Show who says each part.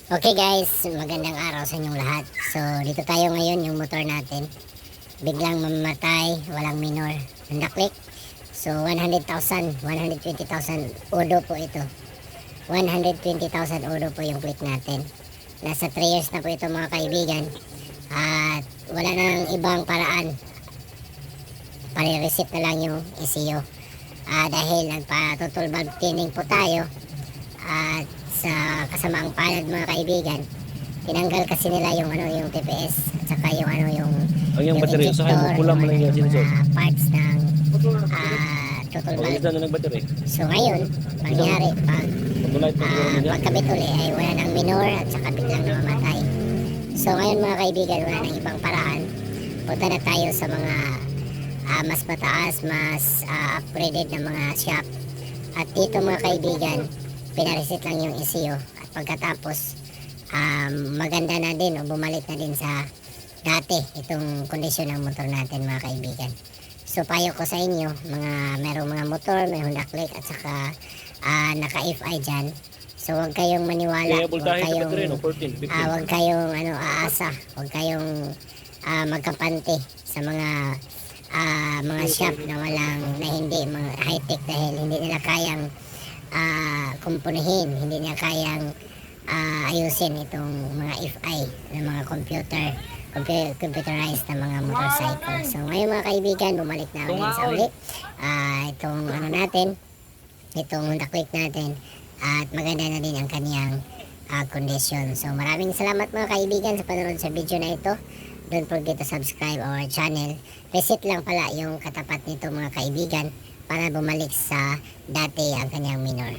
Speaker 1: Okay guys, magandang araw sa inyong lahat. So dito tayo ngayon, yung motor natin biglang mamamatay, walang minor, nandaklik. So 100,000, 120,000 odo po ito. 120,000 odo po yung click natin. Nasa 3 years na po ito mga kaibigan. At wala nang ibang paraan, pare-reset na lang yung ECU. Dahil nagpa-total valve cleaning po tayo. At sa kasamaang palad mga kaibigan, tinanggal kasi nila yung yung TPS at saka yung
Speaker 2: Ang battery, usahay mo,
Speaker 1: injector,
Speaker 2: kulang mo lang yung sensor.
Speaker 1: parts ng total
Speaker 2: Pag
Speaker 1: valve.
Speaker 2: isa na ng battery.
Speaker 1: So ngayon, mangyari
Speaker 2: Pag-light mo siguro niya.
Speaker 1: pagkabit uli ay wala nang minor at saka biglang namamatay. So ngayon mga kaibigan, wala nang ibang paraan. Punta na tayo sa mga mas mataas, mas upgraded na mga shop. At dito mga kaibigan, pinareset lang yung ECU at pagkatapos maganda na din o bumalik na din sa dati itong kondisyon ng motor natin mga kaibigan. So payo ko sa inyo, merong mga motor, may Honda Click at saka naka-FI dyan. So huwag kayong maniwala, huwag kayong aasa, huwag kayong magkapante sa mga shop na hindi mga high-tech dahil hindi nila kayang kumpunihin, hindi niya kayang ayusin itong mga FI ng mga computerized na mga motorcycle. So ngayon mga kaibigan, bumalik na ulit sa uli itong itong Honda Click natin at maganda na din ang kaniyang condition. So maraming salamat mga kaibigan sa panonood sa video na ito. Don't forget to subscribe our channel. Reset lang pala yung katapat nito mga kaibigan para bumalik sa dati ang kanyang minor.